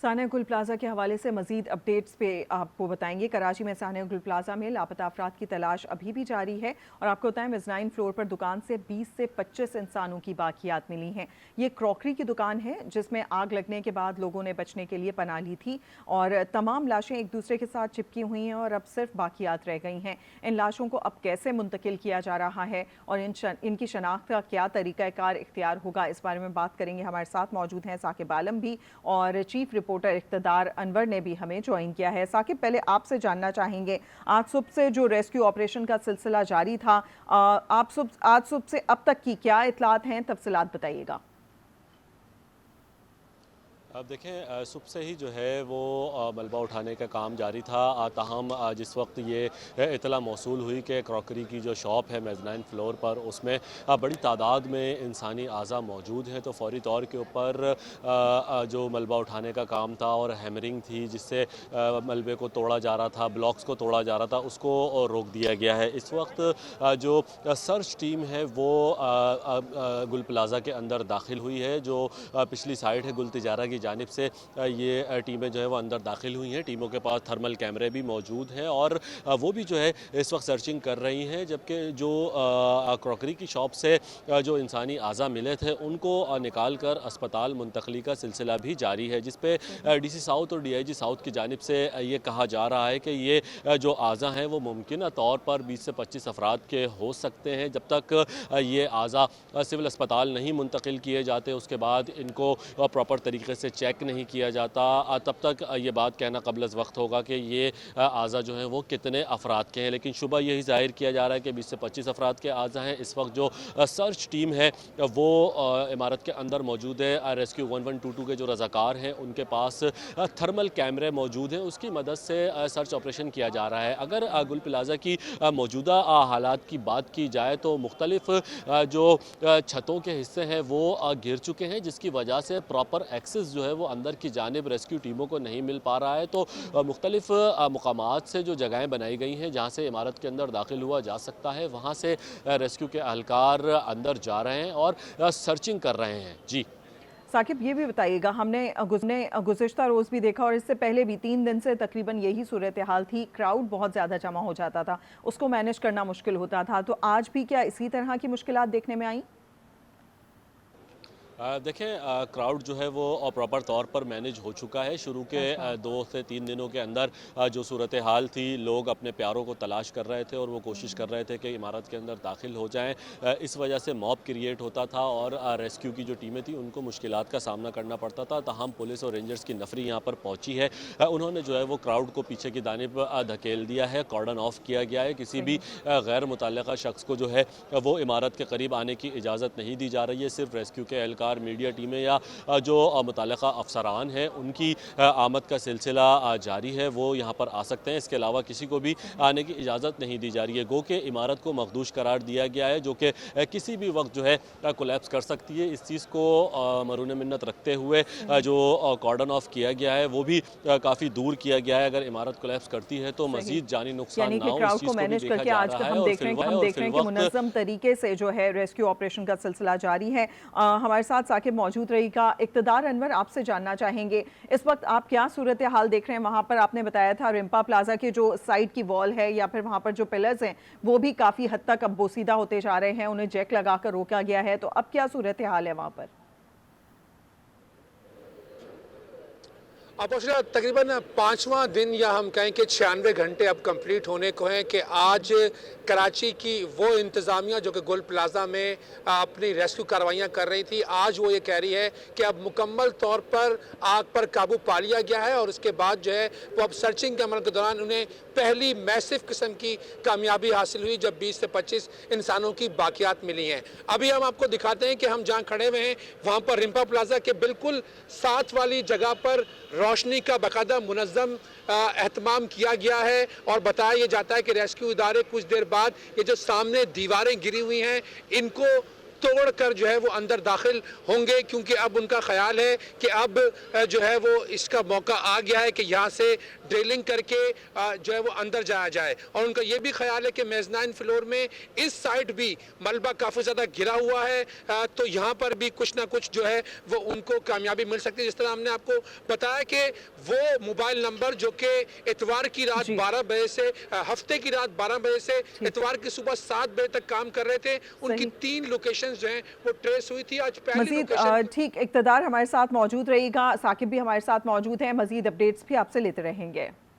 सानिया गुल प्लाजा के हवाले से मजीद अपडेट्स पे आपको बताएंगे। कराची में सानिया गुल प्लाजा में लापता अफराद की तलाश अभी भी जारी है और आपको बताएं मेज़नाइन फ्लोर पर दुकान से 20 से 25 इंसानों की बाकियात मिली हैं। ये क्रॉकरी की दुकान है जिसमें आग लगने के बाद लोगों ने बचने के लिए पनाह ली थी और तमाम लाशें एक दूसरे के साथ चिपकी हुई हैं और अब सिर्फ बाकियात रह गई हैं। इन लाशों को अब कैसे मुंतकिल किया जा रहा है और इनकी शनाख्त का क्या तरीक़ाकार इख्तियार होगा, इस बारे में बात करेंगे। हमारे साथ मौजूद हैं साकिब आलम भी और चीफ रिपोर्टर इक़्तिदार अनवर ने भी हमें ज्वाइन किया है। साकिब, पहले आपसे जानना चाहेंगे, आज सुबह से जो रेस्क्यू ऑपरेशन का सिलसिला जारी था, आज सुबह से अब तक की क्या इत्तलात हैं, तफसीलात बताइएगा। अब देखें, सुबह से ही जो है वो मलबा उठाने का काम जारी था। ताहम जिस वक्त ये इतला मौसूल हुई कि क्रॉकरी की जो शॉप है मेज़नाइन फ्लोर पर, उसमें बड़ी तादाद में इंसानी आज़ा मौजूद हैं, तो फौरी तौर के ऊपर जो मलबा उठाने का काम था और हैमरिंग थी जिससे मलबे को तोड़ा जा रहा था, ब्लॉक्स को तोड़ा जा रहा था, उसको रोक दिया गया है। इस वक्त जो सर्च टीम है वो गुल प्लाज़ा के अंदर दाखिल हुई है। जो पिछली साइड है गुल तिजारा की जानिब से ये टीमें जो है वो अंदर दाखिल हुई हैं। टीमों के पास थर्मल कैमरे भी मौजूद हैं और वो भी जो है इस वक्त सर्चिंग कर रही हैं। जबकि जो क्रॉकरी की शॉप से जो इंसानी आज़ा मिले थे उनको निकाल कर अस्पताल मुंतकली का सिलसिला भी जारी है, जिस पे डीसी साउथ और डीआईजी साउथ की जानिब से ये कहा जा रहा है कि ये जो आज़ा हैं वो मुमकिन तौर पर 20 से 25 अफराद के हो सकते हैं। जब तक ये आज़ा सिविल अस्पताल नहीं मुंतकिल किए जाते, उसके बाद इनको प्रॉपर तरीके से चेक नहीं किया जाता, तब तक ये बात कहना कबल वक्त होगा कि ये आज़ा जो हैं वो कितने अफराद के हैं। लेकिन शुबह यही जाहिर किया जा रहा है कि 20 से 25 अफराद के आज़ा हैं। इस वक्त जो सर्च टीम है वो इमारत के अंदर मौजूद है। रेस्क्यू 1122 के जो रज़ाकार हैं उनके पास थर्मल कैमरे मौजूद हैं, उसकी मदद से सर्च ऑपरेशन किया जा रहा है। अगर गुल प्लाज़ा की मौजूदा हालात की बात की जाए तो मुख्तलिफ जो छतों के हिस्से हैं वो गिर चुके हैं, जिसकी वजह से प्रॉपर एक्सेस जो है वो अंदर की जानिब रेस्क्यू टीमों को नहीं मिल पा रहा है। तो मुख्तलिफ मुकामात से जो जगहें बनाई गई हैं जहाँ से इमारत के अंदर दाखिल हुआ जा सकता है, वहाँ से रेस्क्यू के अहलकार अंदर जा रहे हैं और सर्चिंग कर रहे हैं। जी साकिब, ये भी बताइएगा, हमने गुज़िश्ता रोज़ भी देखा और इससे पहले भी 3 दिन से तकरीबन यही सूरत हाल थी, क्राउड बहुत ज़्यादा जमा हो जाता था, उसको मैनेज करना मुश्किल होता था, तो आज भी क्या इसी तरह की मुश्किलात देखने में आई? देखें, क्राउड जो है वो प्रॉपर तौर पर मैनेज हो चुका है। शुरू के 2 से 3 दिनों के अंदर जो सूरत हाल थी, लोग अपने प्यारों को तलाश कर रहे थे और वो कोशिश कर रहे थे कि इमारत के अंदर दाखिल हो जाएं। इस वजह से मॉब क्रिएट होता था और रेस्क्यू की जो टीमें थी उनको मुश्किलात का सामना करना पड़ता था। ताहम पुलिस और रेंजर्स की नफरी यहाँ पर पहुँची है। उन्होंने जो है वो क्राउड को पीछे की जानिब धकेल दिया है, कॉर्डन ऑफ किया गया है। किसी भी गैर मुतल्लिका शख्स को जो है वो इमारत के करीब आने की इजाज़त नहीं दी जा रही है। सिर्फ रेस्क्यू के एहलकार, मीडिया टीमें या जो मुतल्लिका अफसरान हैं उनकी आमद का सिलसिला जारी है, वो यहाँ पर आ सकते हैं। इसके अलावा किसी को भी आने की इजाज़त नहीं दी जा रही है। गो के इमारत को मखदूश करार दिया गया है, जो कि किसी भी वक्त जो है कोलैप्स कर सकती है। इस चीज़ को मरून मिन्नत रखते हुए जो कॉर्डन ऑफ किया गया है वो भी काफ़ी दूर किया गया है। अगर इमारत कोलैप्स करती है तो मजीद जानी नुकसान ना हो, इस चीज़ को भी देखा जा रहा है। हम देख रहे हैं कि मुनज़्ज़म तरीके से जो है रेस्क्यू ऑपरेशन का सिलसिला जारी है। हमारे साथ साकिब मौजूद रहेगा। इक़्तिदार अनवर, आपसे जानना चाहेंगे, इस वक्त आप क्या सूरत हाल देख रहे हैं वहाँ पर? आपने बताया था रिम्पा प्लाजा के जो साइड की वॉल है या फिर वहाँ पर जो पिलर्स हैं वो भी काफ़ी हद तक अब बोसीदा होते जा रहे हैं, उन्हें जैक लगाकर रोका गया है, तो अब क्या सूरत हाल है वहाँ पर? तकरीबन 5वां दिन या हम कहें कि 96 घंटे अब कंप्लीट होने को हैं कि आज कराची की वो इंतज़ामिया जो कि गुल प्लाजा में अपनी रेस्क्यू कार्रवाइयाँ कर रही थी, आज वो ये कह रही है कि अब मुकम्मल तौर पर आग पर काबू पा लिया गया है और उसके बाद जो है वो अब सर्चिंग के अमल के दौरान उन्हें पहली मैसिव किस्म की कामयाबी हासिल हुई जब 20 से 25 इंसानों की बाकियात मिली हैं। अभी हम आपको दिखाते हैं कि हम जहाँ खड़े हुए हैं वहाँ पर रिम्पा प्लाजा के बिल्कुल साथ वाली जगह पर रोशनी का बाकायदा मुनज़्ज़म एहतमाम किया गया है और बताया यह जाता है कि रेस्क्यू इदारे कुछ देर बाद ये जो सामने दीवारें गिरी हुई हैं इनको तोड़कर जो है वो अंदर दाखिल होंगे, क्योंकि अब उनका ख्याल है कि अब जो है वो इसका मौका आ गया है कि यहाँ से ड्रिलिंग करके जो है वो अंदर जाया जाए। और उनका ये भी ख्याल है कि मेज़नाइन फ्लोर में इस साइड भी मलबा काफ़ी ज़्यादा घिरा हुआ है, तो यहाँ पर भी कुछ ना कुछ जो है वो उनको कामयाबी मिल सकती है। जिस तरह हमने आपको बताया कि वो मोबाइल नंबर जो कि इतवार की रात जी। 12 बजे से हफ्ते की रात 12 बजे से इतवार की सुबह 7 बजे तक काम कर रहे थे, उनकी सही। 3 लोकेशंस जो हैं वो ट्रेस हुई थी। आज पहली मजीद लोकेशन ठीक इक़्तिदार हमारे साथ मौजूद रहेगा, साकिब भी हमारे साथ मौजूद हैं, मजीद अपडेट्स भी आपसे लेते रहेंगे।